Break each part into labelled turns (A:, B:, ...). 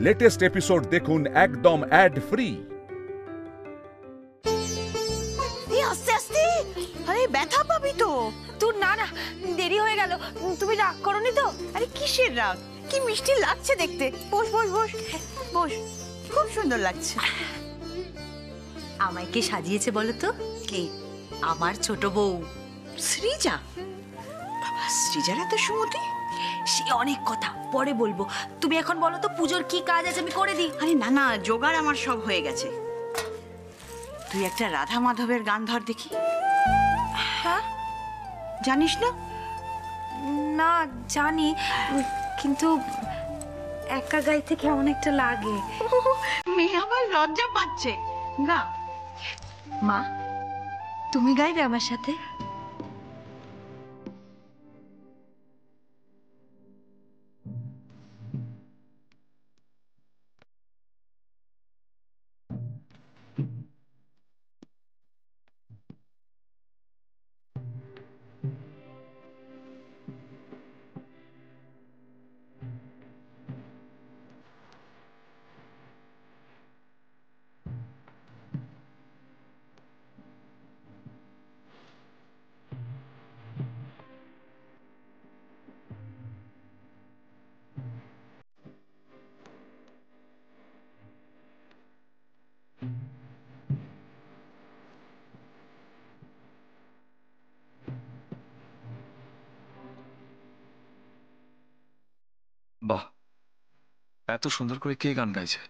A: Latest episode দেখুন একদম add free.
B: আস্তে আস্তে, আরে ব্যথা পাবি তো।
C: তোর না না দেরি হয়ে গেল, তুমি রাগ করনি তো?
B: আরে কিসের রাগ, কি মিষ্টি লাগছে দেখতে। বস বস বস বস, খুব সুন্দর লাগছে।
C: আমায় কে সাজিয়েছে বলো তো?
B: কে?
C: আমার ছোট বউ
B: সৃজা। বাবা, সৃজার এত সুমতি?
C: সে অনেক কথা পরে বলবো, তুমি এখন বলো তো পুজোর কি কাজ আছে আমি করে দিই।
B: আরে না না, জোগাড় আমার সব হয়ে গেছে। তুই একটা রাধা মাধবের গান ধর দেখি।
C: হ্যাঁ,
B: জানিস না?
C: না জানি, কিন্তু একা গাইতে কেমন একটা লাগে।
B: মেয়ে আমার লজ্জা পাচ্ছে। গা।
C: মা, তুমি গাইবে আমার সাথে?
D: বাহ, এত সুন্দর করে কে গান গাইছে?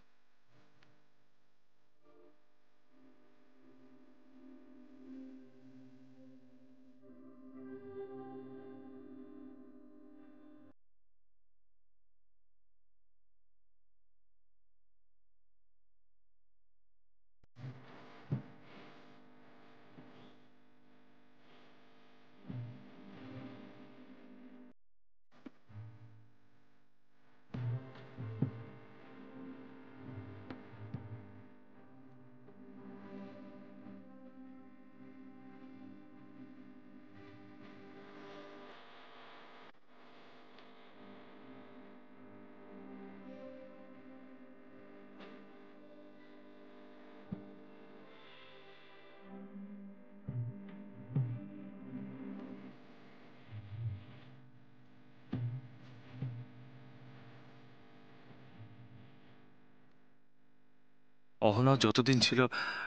D: অহনা যতদিন ছিল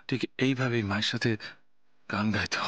D: ঠিক এইভাবেই মায়ের সাথে গান গাইতো।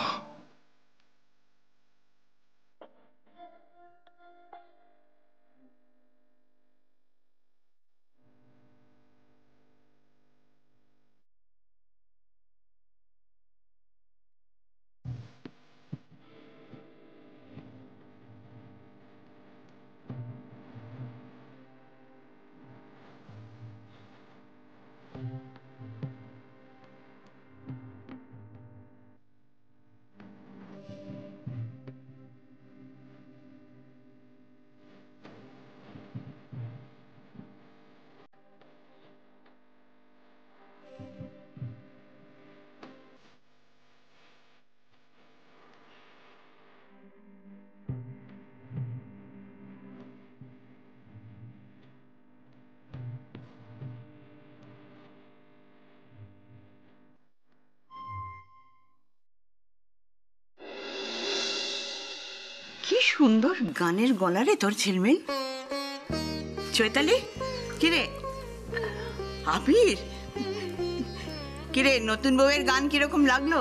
B: কি সুন্দর গানের গলা রে তোর, ঝিলমিল। চৈতালি, কিরে? আবির, কিরে নতুন বউয়ের গান কিরকম লাগলো?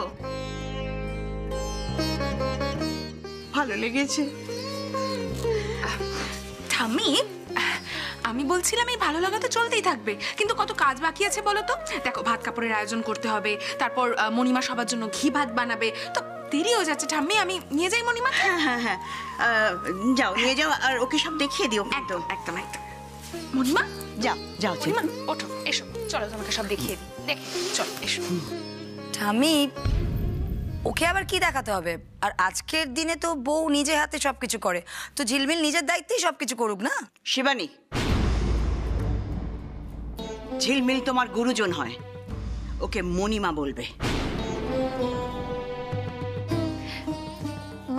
B: ভালো লেগেছে?
E: ঠাম্মি, আমি বলছিলাম এই ভালো লাগা তো চলতেই থাকবে, কিন্তু কত কাজ বাকি আছে বলো তো। দেখো, ভাত কাপড়ের আয়োজন করতে হবে, তারপর মণিমা সবার জন্য ঘি ভাত বানাবে, তো দেরি হয়ে যাচ্ছে। ঠাম্মি, আমি নিয়ে যাই মণিমা?
B: হ্যাঁ হ্যাঁ হ্যাঁ, যাও নিয়ে যাও, আর ওকে সব দেখিয়ে দিও।
E: একদম একদম একদম। মণিমা,
B: যাও যাও
E: মণিমা ওঠো, এসো, চলো তোমাকে সব দেখিয়ে দিই। দেখে চলো, এসো।
C: ঠাম্মি, ওকে আবার কি দেখাতে হবে? আর আজকের দিনে তো বউ নিজে হাতে সবকিছু করে, তো ঝিলমিল নিজের দায়িত্বেই সবকিছু করুক না।
B: শিবানী, ঝিলমিল তোমার গুরুজন হয়, ওকে মণিমা বলবে।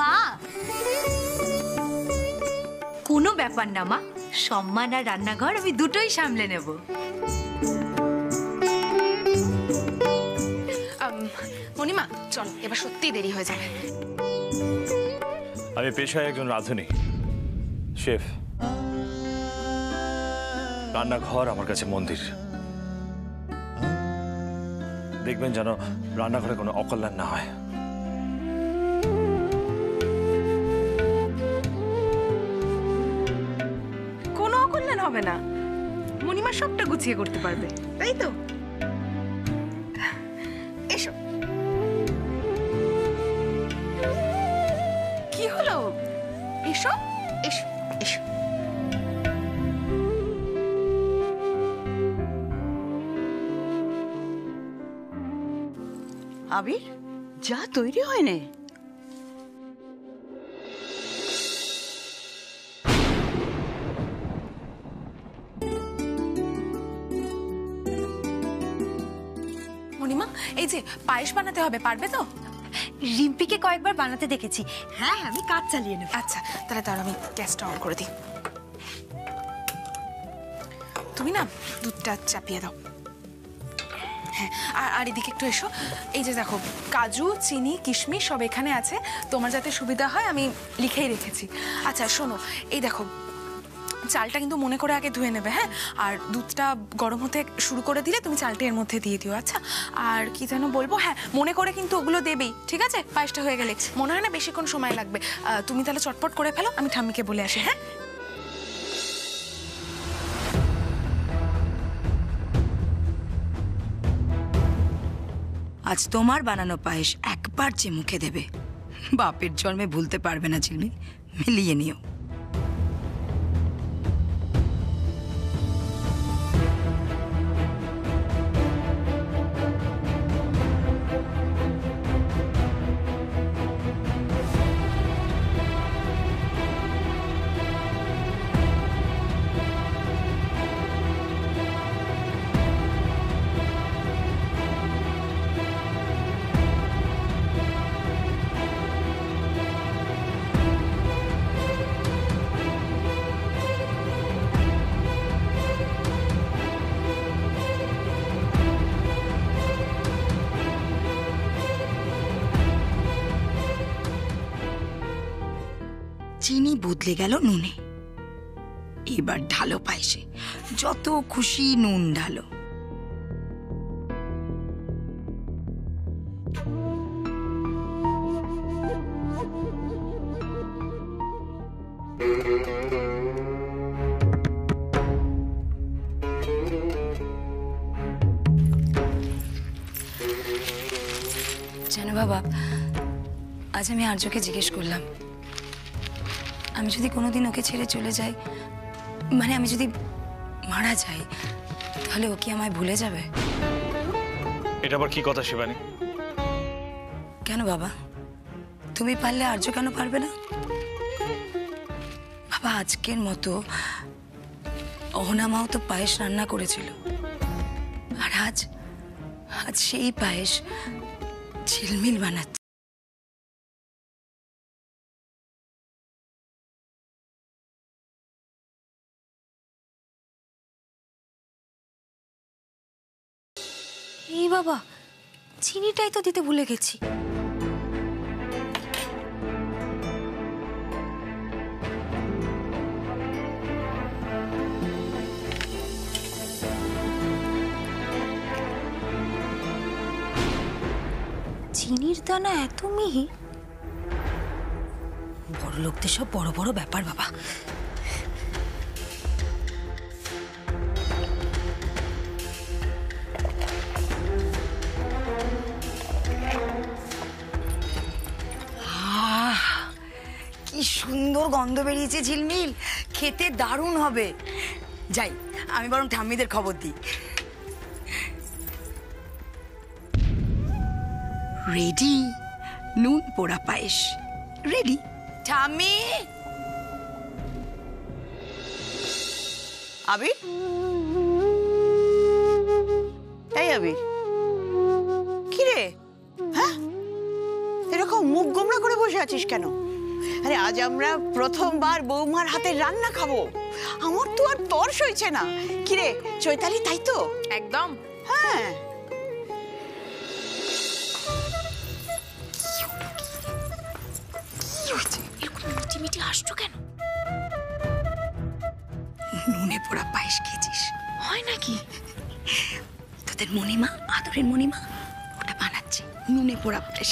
C: মা, কোনো ব্যাপার না মা,
F: সম্মান আর রান্নাঘর আমি দুটোই সামলে নেব।
E: মণিমা চল, এবার সত্যি দেরি হয়ে যাবে।
G: আমি পেশায় একজন রাঁধুনি, শেফ। রান্নাঘর আমার কাছে মন্দির। দেখবেন যেন রান্নাঘরে কোনো অকল্যাণ না হয়।
E: কোনো অকল্যাণ হবে না, মণিমা সবটা গুছিয়ে করতে পারবে, তাই তো? এসো। কি হলো? এসো এসো এসো।
B: আবির, যা তৈরি হয় না।
E: মণিমা, এই যে পায়েস বানাতে হবে, পারবে তো?
F: রিম্পিকে কয়েকবার বানাতে দেখেছি। হ্যাঁ, আমি কাজ চালিয়ে নেব।
E: আচ্ছা, তাহলে তার আমি গ্যাসটা অন করে দিই। তুমি না দুধটা চাপিয়ে দাও। হ্যাঁ, আর এদিকে একটু এসো। এই যে দেখো, কাজু, চিনি, কিশমিশ সব এখানে আছে। তোমার যাতে সুবিধা হয় আমি লিখেই রেখেছি। আচ্ছা শোনো, এই দেখো, চালটা কিন্তু মনে করে আগে ধুয়ে নেবে, হ্যাঁ? আর দুধটা গরম হতে শুরু করে দিলে তুমি চালটা এর মধ্যে দিয়ে দিও, আচ্ছা? আর কি যেন বলবো, হ্যাঁ মনে করে কিন্তু ওগুলো দেবেই, ঠিক আছে? পায়েসটা হয়ে গেলে মনে হয় না বেশিক্ষণ সময় লাগবে। তুমি তাহলে চটপট করে ফেলো, আমি ঠাম্মিকে বলে আসি, হ্যাঁ?
C: আজ তোমার বানানো পায়েস একবার যে মুখে দেবে, বাপের জন্মে ভুলতে পারবে না ঝিলমিল। মিলিয়ে নিও। চিনি বদলে গেল নুনে। এবার ঢালো পায়েসে, যত খুশি নুন ঢালো। জানো বাবা, আজ আমি আর্যকে জিজ্ঞেস করলাম, আমি যদি কোনোদিন ওকে ছেড়ে চলে যাই, মানে আমি যদি মারা যাই, তাহলে ও কি আমায় ভুলে যাবে?
G: এটা আবার কি কথা শিবানী?
C: কেন বাবা, তুমি পারলে আর্য কেন পারবে না? বাবা, আজকের মতো অহনা মাও তো পায়েস রান্না করেছিল, আর আজ সেই পায়েস ঝিলমিল বানাচ্ছে।
F: এই বাবা, চিনিটাই তো দিতে ভুলে গেছি। চিনির দানা এত মিহি?
C: বড় লোকদের সব বড় বড় ব্যাপার বাবা। কি সুন্দর গন্ধ বেরিয়েছে ঝিলমিল, খেতে দারুণ হবে। যাই, আমি বরং ঠাম্মিদের খবর দিই। রেডি নুন পোড়া পায়েস, রেডি। ঠাম্মি,
B: আবির, এই আবির, কি রে? হ্যাঁ, এরকম মুখ গোমড়া করে বসে আছিস কেন? আরে আজ আমরা প্রথমবার বৌমার হাতে রান্না খাবো। আমার তো আর তর্স হইছে না। কিরে চৈতালি, তাই তো?
E: একদম।
B: হ্যাঁ,
C: মিটি আসছো কেন? নুনে পোড়া পায়েস খেয়েছিস? হয় নাকি? তোদের মণিমা, আদরের মণিমা ওটা বানাচ্ছে, নুনে পোড়া পায়েস।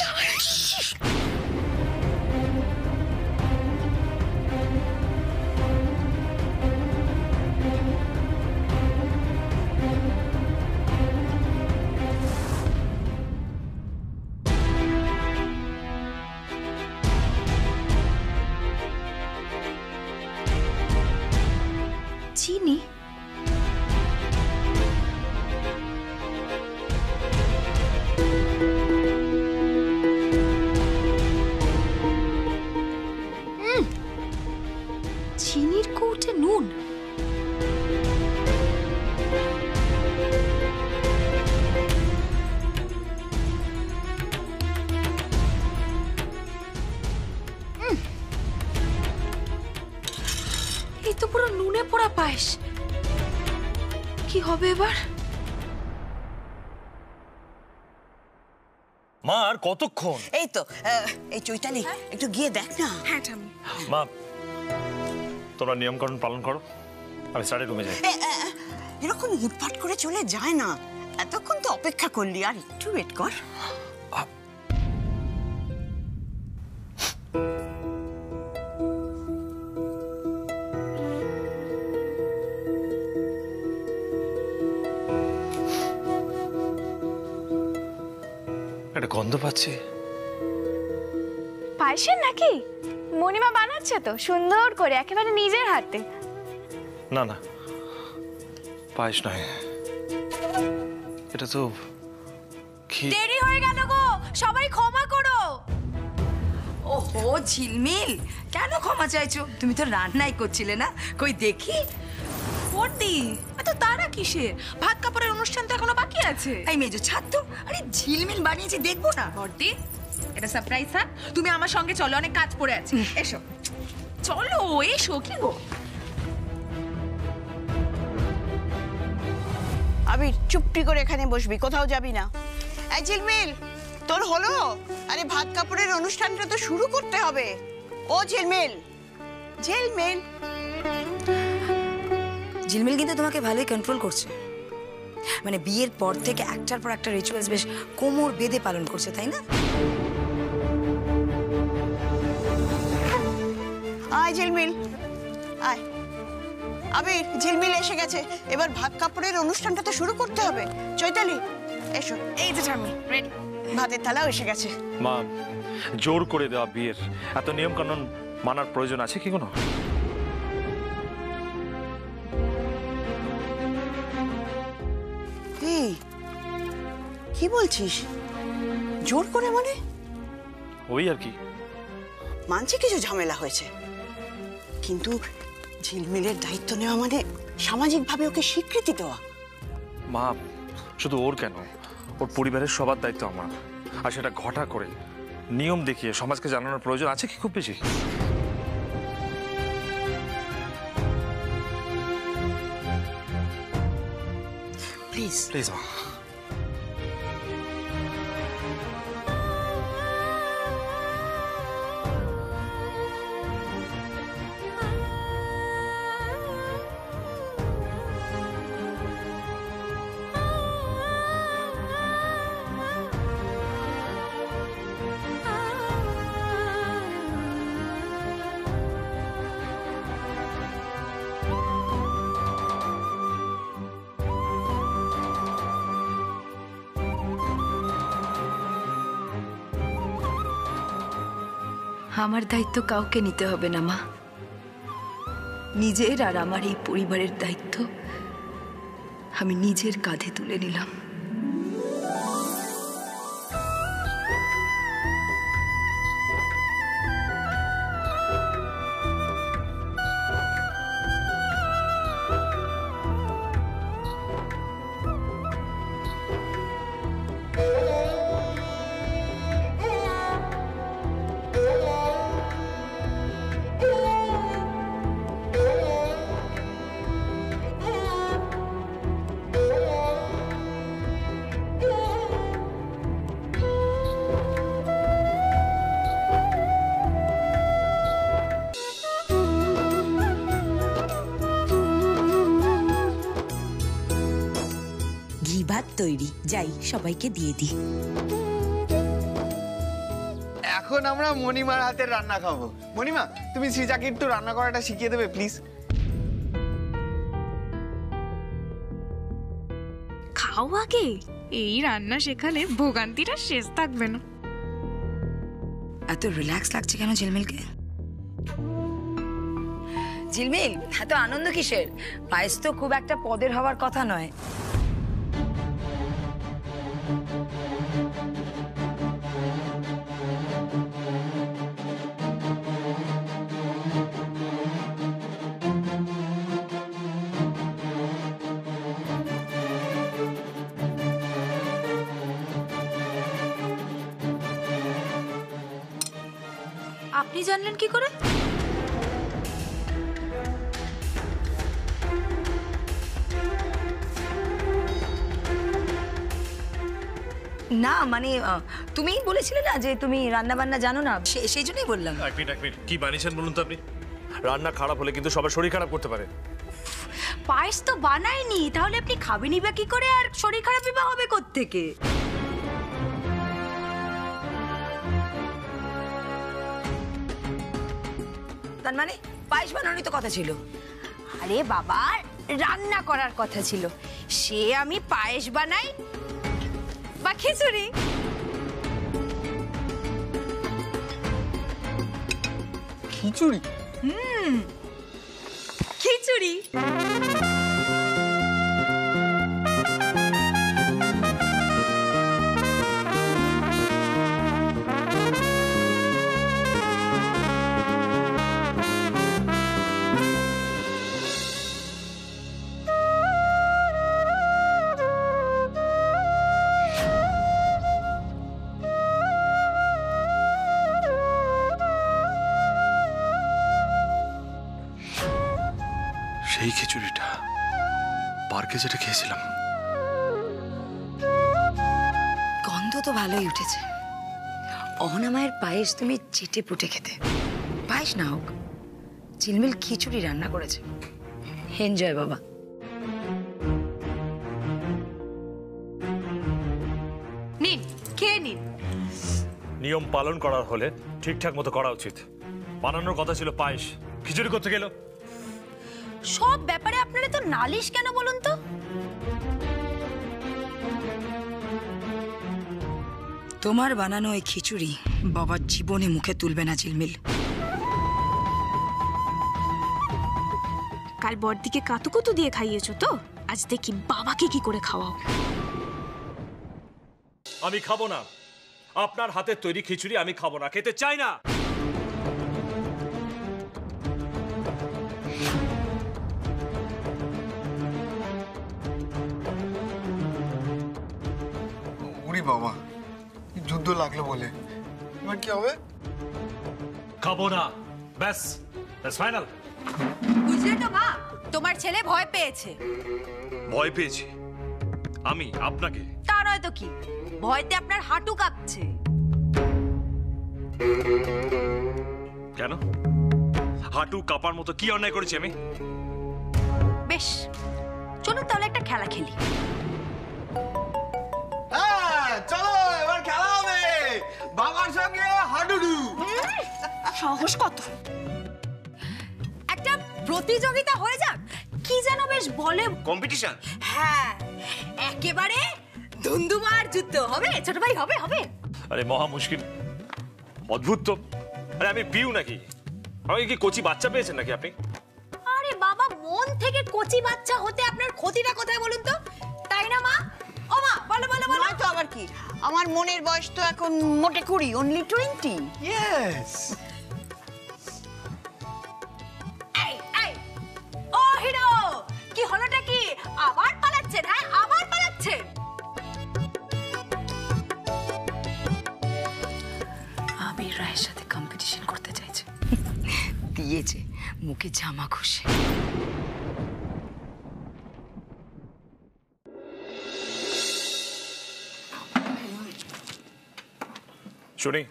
F: চিনি? চিনির কৌটে নুন? এই তো পুরো নুনে পোড়া পায়েস। কি হবে এবার?
G: মা আর কতক্ষণ?
B: এই তো এই চৈতালি, একটু গিয়ে দেখ না।
E: হ্যাঁ ঠাম্মি।
G: মা তোমরা নিয়মকানুন পালন করো, আমি স্টাডি রুমে যাই।
B: এরকম হুটপাট করে চলে যায় না। এতক্ষণ তো অপেক্ষা করলি, আর একটু ওয়েট কর।
G: একটা গন্ধ পাচ্ছি।
H: পায়েসের নাকি? মণিমা বানাচ্ছে তো সুন্দর করে, একেবারে নিজের হাতে।
G: না না, পায়েস নয়, এটা তো ক্ষীর।
C: দেরি হয়ে গেল গো, সবাই ক্ষমা করো। ওহো ঝিলমিল, কেন ক্ষমা চাইছো? তুমি তো রান্নাই করছিলে না, কই দেখি।
E: বর্দি, এত তারা কিসের? ভাত কাপড়ের অনুষ্ঠান তো এখনো বাকি আছে।
C: এই মেজো ছাড় তো, আরে ঝিলমিল বানিয়েছি, দেখবো না?
E: বর্দি, এটা সারপ্রাইজ। হ্যাঁ, তুমি আমার সঙ্গে চলো, অনেক কাজ পড়ে আছে। এসো চলো, এসো। কি গো
B: আবির, চুপটি করে এখানে বসবি, কোথাও যাবি না। এই ঝিলমিল, তোর হলো? আরে ভাত কাপড়ের অনুষ্ঠানটা তো শুরু করতে হবে। ও ঝিলমিল, ঝিলমিল।
C: ঝিলমিল কিন্তু তোমাকে ভালোই কন্ট্রোল করছে, মানে বিয়ের পর থেকে একটার পর একটা রিচুয়ালস বেশ কোমর বেঁধে পালন করছে, তাই না?
B: আয় ঝিলমিল, আয়। আবির, ঝিলমিল এসে গেছে, এবার ভাত কাপড়ের অনুষ্ঠানটা তো শুরু করতে হবে। চৈতালি এসো।
E: এই যে ঠাম্মি, রেডি।
B: ভাতের থালাও এসে গেছে।
G: মা, জোর করে দেওয়া বিয়ের এত নিয়ম কানুন মানার প্রয়োজন আছে কি কোনো?
B: এই কি বলছিস? জোর করে মানে?
G: ওই আর কি।
B: মানছি কিছু ঝামেলা হয়েছে, কিন্তু ঝিলমিলের দায়িত্ব নেওয়া মানে সামাজিকভাবে ওকে স্বীকৃতি দেওয়া।
G: মা, শুধু ওর কেন, ওর পরিবারের সবার দায়িত্ব আমার। আর সেটা ঘটা করে নিয়ম দেখিয়ে সমাজকে জানানোর প্রয়োজন আছে কি খুব বেশি?
B: প্লিজ
G: প্লিজ মা।
C: আমার দায়িত্ব কাউকে নিতে হবে না মা, নিজের আর আমার এই পরিবারের দায়িত্ব আমি নিজের কাঁধে তুলে নিলাম।
I: ভাত তৈরি, যাই সবাইকে দিয়ে দিই।
J: এখন আমরা মণিমার হাতের রান্না খাবো। মণিমা, তুমি সৃজাকে একটু রান্না করাটা শিখিয়ে দেবে প্লিজ?
H: খাও আগে, এই রান্না শেখালে ভোগান্তিটা শেষ থাকবে না।
C: এত রিল্যাক্স লাগছে কেন ঝিলমিলকে? ঝিলমিল, এত আনন্দ কিসের? পায়েস তো খুব একটা পদের হওয়ার কথা নয়।
F: আপনি জানলেন কি করে?
C: না মানে তুমিই বলেছিলে না যে তুমি রান্না বান্না জানো না, সেই জন্যই বললাম।
G: এক মিনিট, কি বানিয়েছেন বলুন তো আপনি? রান্না খারাপ হলে কিন্তু সবার শরীর খারাপ করতে পারে।
F: পায়েস তো বানায়নি, তাহলে আপনি খাবেনই বা কি করে, আর শরীর খারাপই বা হবে কোত্থেকে?
C: তার মানে পায়েস বানানোরই তো কথা ছিল।
F: আরে বাবা, রান্না করার কথা ছিল। সে আমি পায়েস বানাই বা খিচুড়ি।
J: খিচুড়ি?
F: খিচুড়ি।
D: সেই খিচুড়িটা পার্কে যেটা খেয়েছিলাম।
C: গন্ধ তো ভালোই উঠেছে। অহনা মায়ের পায়েস তুমি চেটে পুটে খেতে। পায়েস না হোক, ঝিলমিল খিচুড়ি রান্না করেছে। এনজয় বাবা।
F: নিন, খেয়ে নিন।
G: নিয়ম পালন করার হলে ঠিকঠাক মতো করা উচিত। বানানোর কথা ছিল পায়েস, খিচুড়ি করতে গেল।
F: সব ব্যাপারে আপনারা তো নালিশ কেন বলুন তো?
C: তোমার বানানো এই খিচুড়ি বাবার জীবনে মুখে তুলবে না ঝিলমিল।
H: কাল বড়দিকে কাতুকুতু দিয়ে খাইয়েছো তো, আজ দেখি বাবাকে কি করে খাওয়াও।
G: আমি খাবো না আপনার হাতের তৈরি খিচুড়ি, আমি খাবো না, খেতে চাই না।
J: ওরে বাবা, যুদ্ধ লাগলো বলে এবার কি হবে?
G: খাবো না, ব্যাস ফাইনাল।
F: বুঝলে তো মা, তোমার ছেলে ভয় পেয়েছে।
G: ভয় পেয়েছি আমি আপনাকে?
F: তা নয় তো কি, ভয়তে আপনার হাঁটু কাঁপছে।
G: কেন? হাঁটু কাঁপার মতো কি অন্যায় করেছি আমি?
F: বেশ, চলুন তাহলে একটা খেলা খেলি।
J: চলো এবার খেলা হবে, বাবার সঙ্গে হাডুডু।
F: সাহস কত! একটা প্রতিযোগিতা হয়ে যাক, কি যেন বেশ বলে,
J: কম্পিটিশন।
F: হ্যাঁ, একেবারে ধুন্ধুমার যুদ্ধ হবে। ছোট ভাই, হবে হবে।
G: আরে মহা মুশকিল, অদ্ভুত তো। আরে আমি পিউ নাকি? আমাকে কি কচি বাচ্চা পেয়েছেন নাকি আপনি?
F: আরে বাবা, মন থেকে কচি বাচ্চা হতে আপনার ক্ষতিটা কোথায় বলুন তো? তাই না মা? ও মা, বলো বলো বলো।
B: নয় তো আবার কি, আমার মনের বয়স তো এখন মোটে 20, only 20।
J: ইয়েস।
F: এই এই, ও হিরো, কি হলোটা কি? আবার পালাচ্ছেন? হ্যাঁ, আবার পালাচ্ছেন?
C: আবির রায়ের সাথে কম্পিটিশন করতে চাইছে। দিয়েছে মুখে জামা ঘষে।
G: শুনি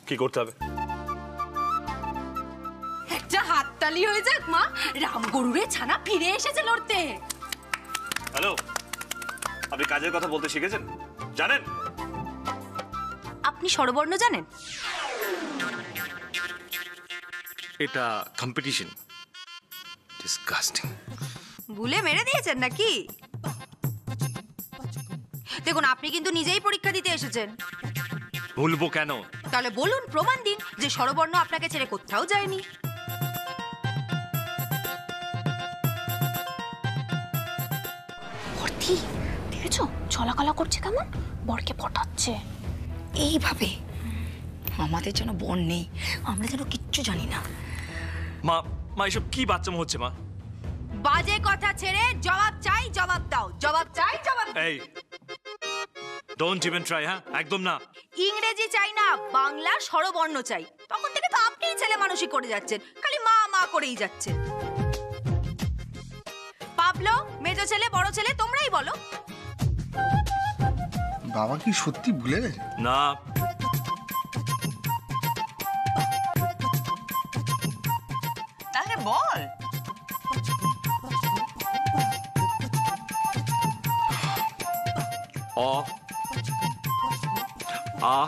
G: কি করতে হবে?
F: একটা হাততালি হয়ে যাক মা, রামগরুরে ছানা ফিরে এসেছে লড়তে।
G: হ্যালো, আপনি কাজের কথা বলতে শিখেছেন? জানেন
F: আপনি স্বরবর্ণ জানেন?
G: এটা কম্পিটিশন। ডিসগাস্টিং।
F: ভুলে মেরে দিয়েছেন নাকি? দেখুন, আপনি কিন্তু নিজেই পরীক্ষা দিতে এসেছেন।
G: ভুলবো কেন?
F: তাহলে বলুন, প্রমাণ দিন যে স্বরবর্ণ আপনাকে ছেড়ে কোথাও যায়নি।
H: ভর্তি দেখেছো চলাকলা করছে কেমন, বরকে পটাচ্ছে
C: এইভাবে। আমাদের যেন বর নেই, আমরা যেন কিচ্ছু জানি না।
G: মা মা এসব কি বাচ্চামো হচ্ছে মা?
F: বাজে কথা ছেড়ে জবাব চাই, জবাব দাও। জবাব চাই, জবাব দাও।
G: এই ডোন্ট ইভেন ট্রাই। হ্যাঁ, একদম না।
F: ইংরেজি চাই না, বাংলা স্বরবর্ণ চাই। তখন থেকে তো আপনিই ছেলে মানুষই করে যাচ্ছেন, খালি মা মা করেই যাচ্ছেন। পাবলো, মেজো ছেলে, বড় ছেলে, তোমরাই বলো।
J: বাবা কি সত্যি ভুলে গেছে?
G: না,
B: তাহলে বল।
G: অ আ